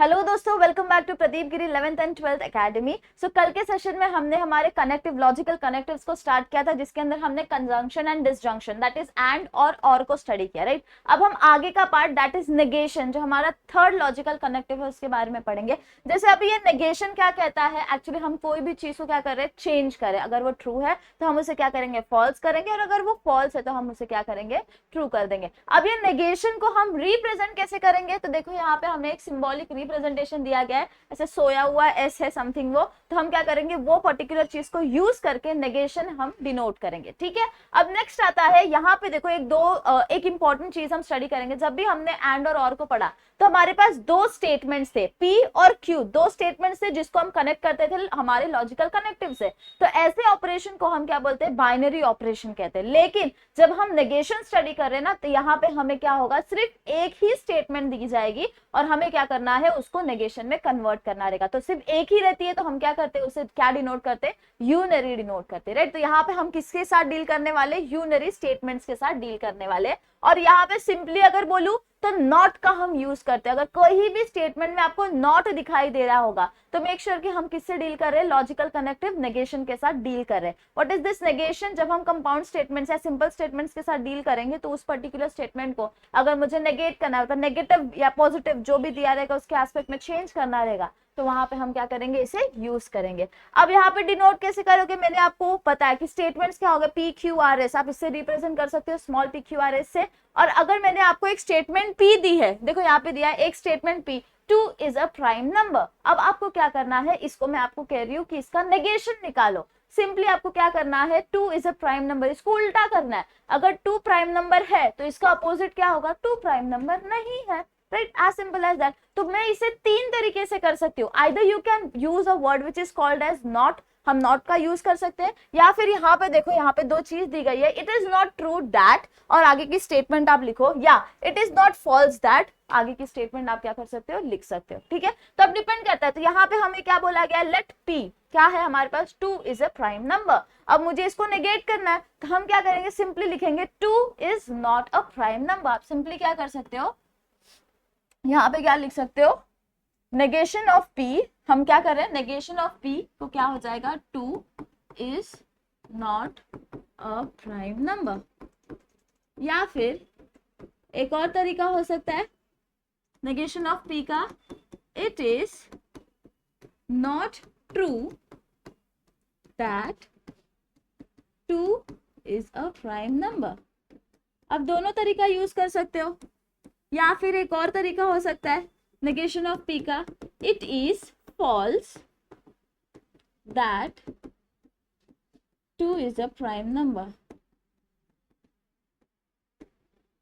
Hello दोस्तों, welcome back to Pradeep Giri 11th and 12th academy. So कल के सेशन में हमने हमारे कनेक्टिव लॉजिकल कनेक्टिव्स को स्टार्ट किया था, जिसके अंदर हमने conjunction and disjunction that is and और को स्टडी किया, राइट। अब हम आगे का पार्ट दैट इज नेगेशन, जो हमारा थर्ड लॉजिकल कनेक्टिव है, उसके बारे में पढ़ेंगे। जैसे अभी ये नेगेशन क्या कहता है, एक्चुअली हम कोई भी चीज को क्या कर रहे हैं, चेंज करें। अगर वो ट्रू है तो हम उसे क्या करेंगे, फॉल्स करेंगे, और अगर वो फॉल्स है तो हम उसे क्या करेंगे, ट्रू कर देंगे। अब ये नेगेशन को हम रिप्रेजेंट कैसे करेंगे, तो देखो यहाँ पे हमने एक सिंबॉलिक रिप्रेजेंटेशन दिया गया है, ऐसे सोया हुआ एस है समथिंग वो, तो हम क्या करेंगे, वो पर्टिकुलर चीज को यूज करके नेगेशन हम डिनोट करेंगे, ठीक है। अब नेक्स्ट आता है, यहाँ पे देखो एक इंपॉर्टेंट चीज हम स्टडी करेंगे। जब भी हमने एंड और को पढ़ा तो हमारे पास दो स्टेटमेंट्स थे, पी और क्यू, दो स्टेटमेंट्स थे जिसको हम कनेक्ट करते थे हमारे लॉजिकल कनेक्टिव से। तो ऐसे ऑपरेशन को हम क्या बोलते हैं, बाइनरी ऑपरेशन कहते हैं। लेकिन जब हम नेगेशन स्टडी कर रहे हैं ना, तो यहाँ पे हमें क्या होगा, सिर्फ एक ही स्टेटमेंट दी जाएगी और हमें क्या करना है, उसको नेगेशन में कन्वर्ट करना रहेगा। तो सिर्फ एक ही रहती है, तो हम क्या करते हैं, उसे क्या डिनोट करते हैं, यूनरी डिनोट करते हैं, राइट। तो यहाँ पे हम किसके साथ डील करने वाले, यूनरी स्टेटमेंट्स के साथ डील करने वाले। और यहाँ पे सिंपली अगर बोलूं तो नॉट का हम यूज करते हैं। अगर कोई भी स्टेटमेंट में आपको नॉट दिखाई दे रहा होगा तो मेक श्योर कि हम किससे डील कर रहे हैं, लॉजिकल कनेक्टिव नेगेशन के साथ डील कर रहे हैं। व्हाट इज दिस नेगेशन, जब हम कंपाउंड स्टेटमेंट्स या सिंपल स्टेटमेंट्स के साथ डील करेंगे तो उस पर्टिकुलर स्टेटमेंट को अगर मुझे नेगेट करना है, तो नेगेटिव या पॉजिटिव जो भी दिया रहेगा उसके एस्पेक्ट में चेंज करना रहेगा, तो वहां पे हम क्या करेंगे, इसे यूज करेंगे। अब यहाँ पे डिनोट कैसे करोगे, मैंने आपको पता है कि स्टेटमेंट्स क्या होगा, पी क्यू आर एस, आप इससे रिप्रेजेंट कर सकते हो small P Q R S से। और अगर मैंने आपको एक स्टेटमेंट पी दी है, देखो यहाँ पे दिया है एक statement P, 2 is a prime number. अब आपको क्या करना है, इसको मैं आपको कह रही हूँ कि इसका नेगेशन निकालो। सिंपली आपको क्या करना है, 2 इज अ प्राइम नंबर, इसको उल्टा करना है। अगर 2 प्राइम नंबर है तो इसका अपोजिट क्या होगा, 2 प्राइम नंबर नहीं है, right, as simple as that. तो मैं इसे तीन तरीके से कर सकती हूँ। Either you can use a word which is called as not, हम नॉट का यूज कर सकते हैं, या फिर यहाँ पे देखो, यहाँ पे दो चीज दी गई है, it is not true that, और आगे की स्टेटमेंट आप लिखो, या it is not false that, आगे की स्टेटमेंट आप क्या कर सकते हो, लिख सकते हो, ठीक है। तो अब डिपेंड करता है। तो यहाँ पे हमें क्या बोला गया, लेट पी क्या है हमारे पास, 2 इज अ प्राइम नंबर। अब मुझे इसको नेगेट करना है, तो हम क्या करेंगे, सिंपली लिखेंगे 2 is not a prime number. आप सिंपली क्या कर सकते हो, यहाँ पे क्या लिख सकते हो, नेगेशन ऑफ पी, हम क्या कर रहे हैं, नेगेशन ऑफ पी को क्या हो जाएगा, 2 is not a prime number. या फिर एक और तरीका हो सकता है नेगेशन ऑफ पी का, it is not true that 2 is a prime number. अब दोनों तरीका यूज कर सकते हो। या फिर एक और तरीका हो सकता है नेगेशन ऑफ पी का, it is false that 2 is a prime number.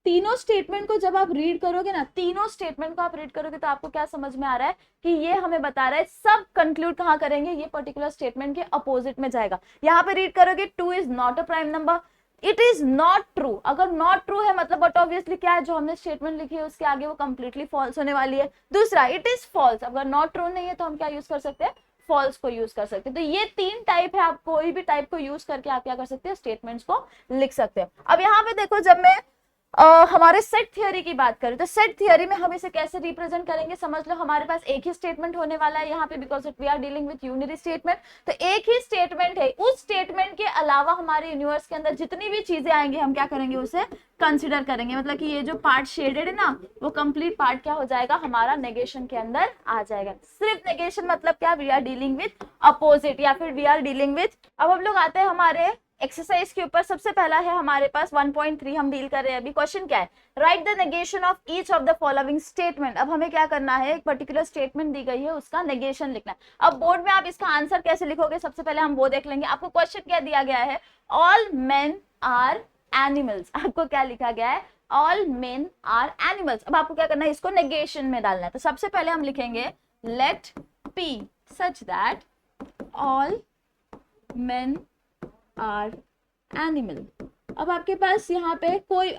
तीनों स्टेटमेंट को जब आप रीड करोगे ना, तीनों स्टेटमेंट को आप रीड करोगे तो आपको क्या समझ में आ रहा है कि ये हमें बता रहा है, सब कंक्लूड कहां करेंगे, ये पर्टिकुलर स्टेटमेंट के अपोजिट में जाएगा। यहाँ पे रीड करोगे 2 is not a prime number, it is not true. अगर नॉट ट्रू है मतलब बट ऑब्वियसली क्या है, जो हमने स्टेटमेंट लिखी है उसके आगे वो कंप्लीटली फॉल्स होने वाली है। दूसरा, इट इज फॉल्स, अगर नॉट ट्रू नहीं है तो हम क्या यूज कर सकते हैं, फॉल्स को यूज कर सकते हैं। तो ये तीन टाइप है, आप कोई भी टाइप को यूज करके आप क्या कर सकते हैं, स्टेटमेंट्स को लिख सकते हैं। अब यहाँ पे देखो, जब मैं हमारे सेट थियरी की बात करें तो सेट थियरी में हम इसे कैसे रिप्रेजेंट करेंगे, समझ लो हमारे पास एक ही स्टेटमेंट होने वाला है यहाँ पे, because we are dealing with unary statement. तो एक ही स्टेटमेंट है, उस स्टेटमेंट के अलावा हमारे यूनिवर्स के अंदर जितनी भी चीजें आएंगी हम क्या करेंगे, उसे कंसिडर करेंगे। मतलब कि ये जो पार्ट शेडेड है ना, वो कंप्लीट पार्ट क्या हो जाएगा, हमारा नेगेशन के अंदर आ जाएगा। सिर्फ नेगेशन मतलब क्या, we are dealing with opposite, या फिर वी आर डीलिंग विद। अब हम लोग आते हैं हमारे एक्सरसाइज के ऊपर। सबसे पहला है हमारे पास 1.3 हम डील कर रहे हैं अभी। क्वेश्चन क्या है, right the negation of each of the following statement. अब हमें क्या करना है, एक पर्टिकुलर स्टेटमेंट दी गई है, उसका नेगेशन लिखना है। अब बोर्ड में आप इसका आंसर कैसे लिखोगे, सबसे पहले हम वो देख लेंगे। आपको क्वेश्चन क्या दिया गया है, ऑल मेन आर एनिमल्स। आपको क्या लिखा गया है, ऑल मेन आर एनिमल्स। अब आपको क्या करना है, इसको नेगेशन में डालना है। तो सबसे पहले हम लिखेंगे let P such that all men are animal. अब आपके पास यहाँ पे कोई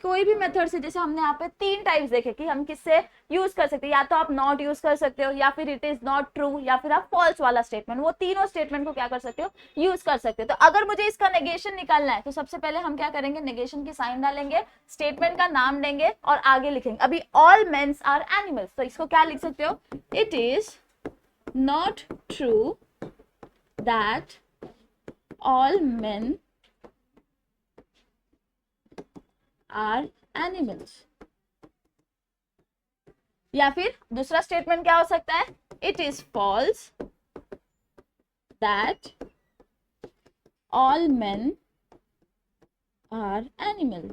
कोई भी मेथड से, जैसे हमने यहाँ पे 3 टाइप्स देखे कि हम किससे यूज कर सकते हैं, या तो आप नॉट यूज कर सकते हो, या फिर इट इज नॉट ट्रू, या फिर आप फॉल्स वाला स्टेटमेंट, वो तीनों स्टेटमेंट को क्या कर सकते हो, यूज कर सकते हो। तो अगर मुझे इसका नेगेशन निकालना है तो सबसे पहले हम क्या करेंगे, नेगेशन की साइन डालेंगे, स्टेटमेंट का नाम देंगे और आगे लिखेंगे। अभी ऑल मेन्स आर एनिमल्स, तो इसको क्या लिख सकते हो, it is not true that all men are animals. या फिर दूसरा स्टेटमेंट क्या हो सकता है, it is false that all men are animal.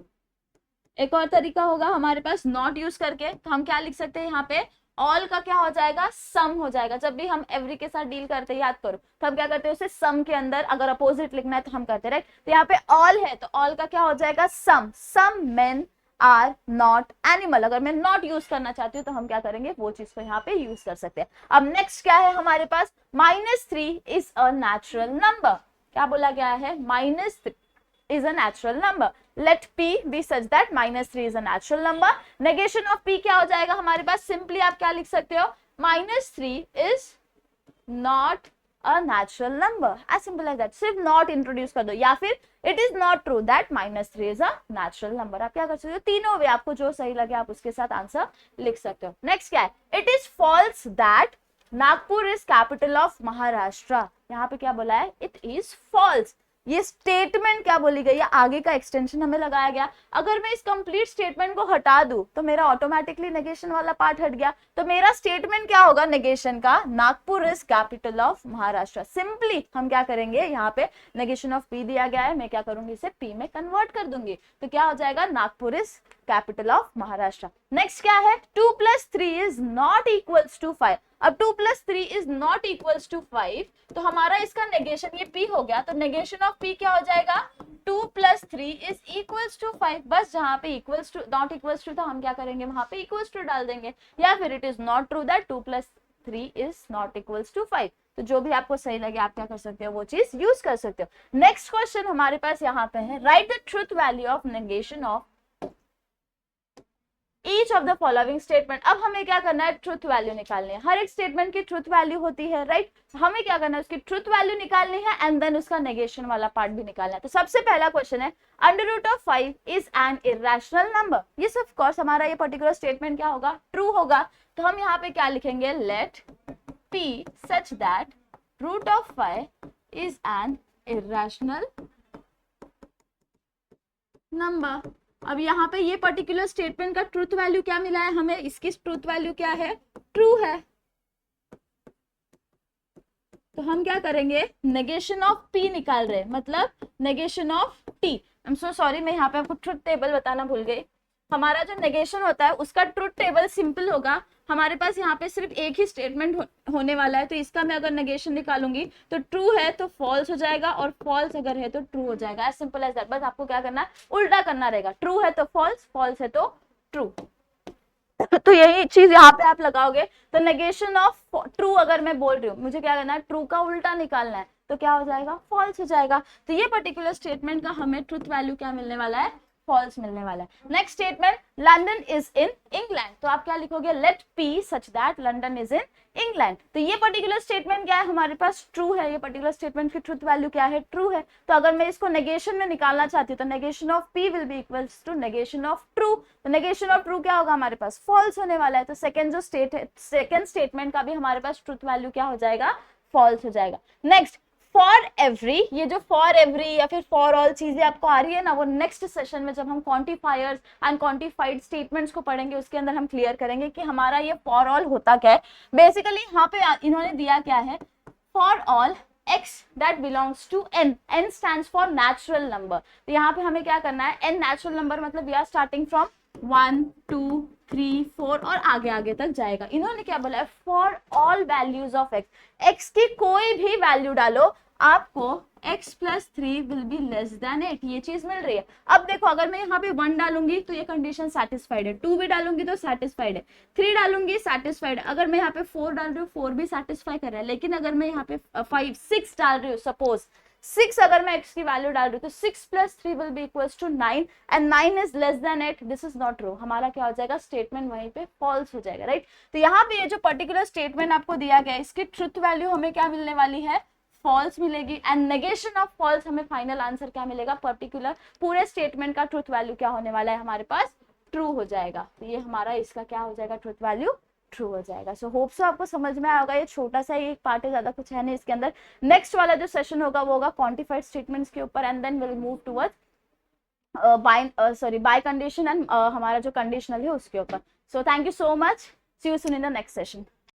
एक और तरीका होगा हमारे पास नॉट यूज करके, तो हम क्या लिख सकते हैं, यहाँ पे ऑल का क्या हो जाएगा, सम हो जाएगा। जब भी हम एवरी के साथ डील करते हैं, याद करो, तो हम क्या करते हैं, उसे सम के अंदर अगर अपोजिट लिखना है तो हम करते हैं, राइट। तो यहाँ पे ऑल है तो ऑल का क्या हो जाएगा, some. Some men are not animal. अगर मैं नॉट यूज करना चाहती हूँ तो हम क्या करेंगे, वो चीज को यहाँ पे यूज कर सकते हैं। अब नेक्स्ट क्या है हमारे पास, -3 इज अ नेचुरल नंबर। क्या बोला गया है, -3 is a natural number. Let P be such that -3 is a natural number. Negation of P क्या हो जाएगा हमारे पास, सिंपली आप क्या लिख सकते हो, -3 is not a natural number. As simple as that. सिर्फ not introduce कर दो, या फिर it is not true that -3 is a natural number. आप क्या कर सकते हो, तीनों वे आपको जो सही लगे आप उसके साथ आंसर लिख सकते हो। नेक्स्ट क्या है, it is false that Nagpur is capital of Maharashtra. यहाँ पे क्या बोला है, it is false। ये स्टेटमेंट क्या बोली गई है, आगे का एक्सटेंशन हमें लगाया गया। अगर मैं इस कंप्लीट स्टेटमेंट को हटा दूं तो मेरा ऑटोमेटिकली नेगेशन वाला पार्ट हट गया। तो मेरा स्टेटमेंट क्या होगा नेगेशन का, Nagpur is capital of Maharashtra. Simply हम क्या करेंगे, यहाँ पे नेगेशन ऑफ पी दिया गया है, मैं क्या करूंगी, इसे पी में कन्वर्ट कर दूंगी। तो क्या हो जाएगा, Nagpur is capital of Maharashtra. Next क्या है, 2 + 3 इज नॉट इक्वल्स टू 5। अब 2 + 3 इज नॉट इक्वल्स टू 5, तो हमारा इसका नेगेशन, ये p हो गया, तो नेगेशन ऑफ p क्या हो जाएगा, 2 + 3 इज इक्वल्स टू 5। बस जहां पे equals to not equals to था हम क्या करेंगे, वहां पे इक्वल्स टू डाल देंगे। या फिर it is not true that 2 + 3 is not equals to 5। तो जो भी आपको सही लगे आप क्या कर सकते हो, वो चीज यूज कर सकते हो। नेक्स्ट क्वेश्चन हमारे पास यहाँ पे है, right the truth value of negation of each of the following statement. अब हमें क्या करना है, ट्रुथ वैल्यू निकालनी है। हर एक स्टेटमेंट की ट्रुथ वैल्यू होती है, राइट। हमें क्या करना है, उसकी ट्रुथ वैल्यू निकालनी है एंड देन उसका नेगेशन वाला पार्ट भी निकालना है। तो सबसे पहला क्वेश्चन है, √5 is an irrational number. Yes of course हमारा ये पर्टिकुलर स्टेटमेंट क्या होगा, ट्रू होगा। तो हम यहाँ पे क्या लिखेंगे, late p such that √5 is an irrational number। अब यहाँ पे ये पर्टिकुलर स्टेटमेंट का ट्रूथ वैल्यू क्या मिला है हमें, इसकी ट्रूथ वैल्यू क्या है, ट्रू है। तो हम क्या करेंगे, नेगेशन ऑफ p निकाल रहे हैं, मतलब negation of t। I am so sorry, मैं यहाँ पे आपको ट्रूथ टेबल बताना भूल गई। हमारा जो नेगेशन होता है उसका ट्रूथ टेबल सिंपल होगा। हमारे पास यहाँ पे सिर्फ एक ही स्टेटमेंट होने वाला है, तो इसका मैं अगर नेगेशन निकालूंगी तो ट्रू है तो फॉल्स हो जाएगा, और फॉल्स अगर है तो ट्रू हो जाएगा। As simple as that. बस आपको क्या करना है, उल्टा करना रहेगा, ट्रू है तो फॉल्स, फॉल्स है तो ट्रू। तो यही चीज यहाँ पे आप लगाओगे। तो नेगेशन ऑफ ट्रू अगर मैं बोल रही हूँ, मुझे क्या करना है, ट्रू का उल्टा निकालना है, तो क्या हो जाएगा, फॉल्स हो जाएगा। तो ये पर्टिकुलर स्टेटमेंट का हमें ट्रुथ वैल्यू क्या मिलने वाला है, फॉल्स मिलने वाला है। Next statement, London is in England. तो आप क्या लिखोगे, let p such that London is in England. तो ये पर्टिकुलर स्टेटमेंट क्या है हमारे पास, ट्रू है। ये पर्टिकुलर स्टेटमेंट की ट्रुथ वैल्यू क्या है, ट्रू है। तो अगर मैं इसको नेगेशन में निकालना चाहती हूँ तो negation of p will be equals to negation of true. तो नेगेशन ऑफ ट्रू क्या होगा हमारे पास, फॉल्स होने वाला है। तो सेकंड जो स्टेट है, सेकंड स्टेटमेंट का भी हमारे पास ट्रुथ वैल्यू क्या हो जाएगा, फॉल्स हो जाएगा। नेक्स्ट, फॉर एवरी, ये जो फॉर एवरी या फिर फॉर ऑल चीजें आपको आ रही है ना, वो नेक्स्ट सेशन में जब हम क्वांटिफायर्स एंड क्वांटिफाइड स्टेटमेंट्स को पढ़ेंगे उसके अंदर हम क्लियर करेंगे कि हमारा ये फॉर ऑल होता क्या है। बेसिकली यहाँ पे इन्होंने दिया क्या है, for all x that belongs to n, n stands for natural number। तो यहाँ पे हमें क्या करना है, n natural number मतलब we are starting from 1 2 3 4 और आगे आगे तक जाएगा। इन्होंने क्या बोला है, for all values of x, x की कोई भी वैल्यू डालो आपको x + 3 will be less than 8, ये चीज मिल रही है। अब देखो अगर मैं यहाँ पे 1 डालूंगी तो ये कंडीशन सेटिस्फाइड है, 2 भी डालूंगी तो सेटिस्फाइड है, 3 डालूंगी सेटिस्फाइड है। अगर मैं यहाँ पे 4 डाल रही हूँ 4 भी सेटिस्फाई कर रहा है। लेकिन अगर मैं यहाँ पे 5 6 डाल रही हूँ, सपोज 6 अगर मैं x की वैल्यू डाल रही हूँ तो 6 plus 3 will be equals to 9 and 9 is less than 8, this is not true, हमारा क्या हो जाएगा, स्टेटमेंट वहीं पे फॉल्स हो जाएगा, राइट। तो यहाँ पे ये जो पर्टिकुलर स्टेटमेंट आपको दिया गया है इसकी ट्रुथ वैल्यू हमें क्या मिलने वाली है, फॉल्स मिलेगी, एंड नेगेशन ऑफ फॉल्स हमें फाइनल आंसर क्या मिलेगा, पर्टिकुलर पूरे स्टेटमेंट का ट्रुथ वैल्यू क्या होने वाला है हमारे पास, ट्रू हो जाएगा। तो ये हमारा इसका क्या हो जाएगा, ट्रुथ वैल्यू ट्रू हो जाएगा। सो होप सो आपको समझ में आया होगा, ये छोटा सा ही एक पार्ट है, ज्यादा कुछ है नहीं इसके अंदर। नेक्स्ट वाला जो सेशन होगा वो होगा क्वांटिफाइड स्टेटमेंट्स के ऊपर, and then will move towards by condition and हमारा जो कंडीशनल है उसके ऊपर। So thank you so much, see you soon in the next session.